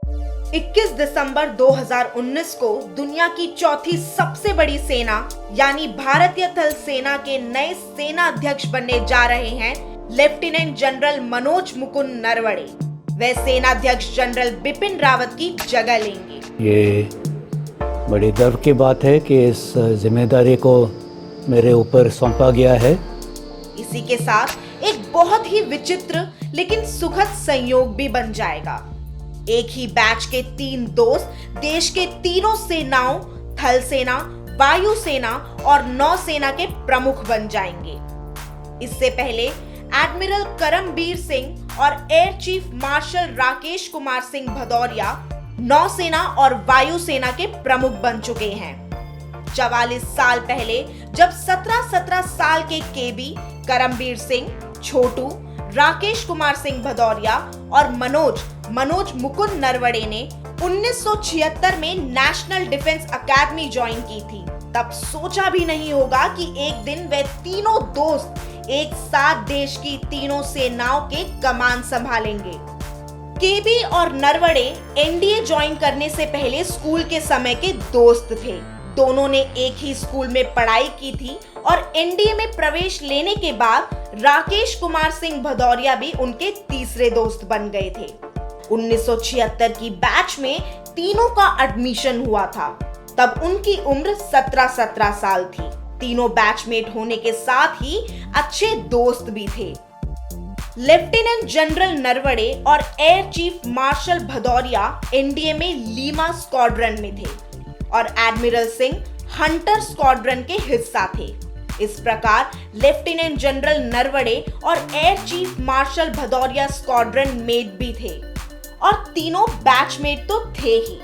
21 दिसंबर 2019 को दुनिया की चौथी सबसे बड़ी सेना यानी भारतीय थल सेना के नए सेना अध्यक्ष बनने जा रहे हैं लेफ्टिनेंट जनरल मनोज मुकुंद नरवणे। वे सेनाध्यक्ष जनरल बिपिन रावत की जगह लेंगे। ये बड़ी गर्व की बात है कि इस जिम्मेदारी को मेरे ऊपर सौंपा गया है। इसी के साथ एक बहुत ही विचित्र लेकिन सुखद संयोग भी बन जाएगा। एक ही बैच के 3 दोस्त देश के तीनों सेनाओं थल सेना, वायु सेना और नौसेना के प्रमुख बन जाएंगे। इससे पहले एडमिरल करमबीर सिंह और air chief martial Rakesh Kumar Singh Bhadauria नौसेना और वायु सेना के प्रमुख बन चुके हैं। 44 साल पहले जब 17 साल के केबी करमबीर सिंह, छोटू, राकेश कुमार सिंह भदौरिया और मनोज मुकुंद नरवणे ने 1976 में नेशनल डिफेंस अकेडमी ज्वाइन की थी, तब सोचा भी नहीं होगा कि एक दिन वे तीनों दोस्त एक साथ देश की तीनों सेनाओं के कमान संभालेंगे। केबी और नरवणे एनडीए ज्वाइन करने से पहले स्कूल के समय के दोस्त थे। दोनों ने एक ही स्कूल में पढ़ाई की थी और एनडीए में प्रवेश लेने के बाद राकेश कुमार सिंह भदौरिया भी उनके तीसरे दोस्त बन गए थे। 1976 की बैच में तीनों का एडमिशन हुआ था। तब उनकी उम्र 17 साल थी। तीनों बैचमेट होने के साथ ही अच्छे दोस्त भी थे। लेफ्टिनेंट जनरल नरवणे और air chief marshal Bhadauria NDA में लीमा स्क्वाड्रन में थे और एडमिरल सिंह हंटर स्क्वाड्रन के हिस्सा थे। इस प्रकार लेफ्टिनेंट जनरल नरवणे और air chief marshal Bhadauria squadron mate भी थे और तीनों बैचमेट तो थे ही।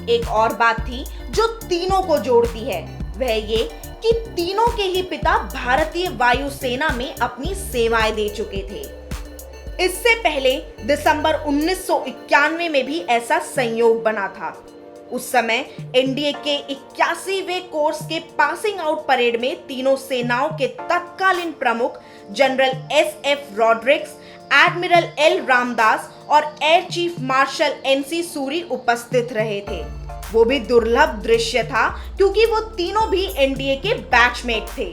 एक और बात थी जो तीनों को जोड़ती है, वह ये कि तीनों के ही पिता भारतीय वायु सेना में अपनी सेवाएं दे चुके थे। इससे पहले दिसंबर 1991 में भी ऐसा संयोग बना था। उस समय एनडीए के 81वें कोर्स के पासिंग आउट परेड में तीनों सेनाओं के तत्कालीन प्रमुख general SF Rodrigues, admiral L Ramdas और air chief marshal NC Suri उपस्थित रहे थे। वो भी दुर्लभ दृश्य था क्योंकि वो तीनों भी एनडीए के बैचमेट थे।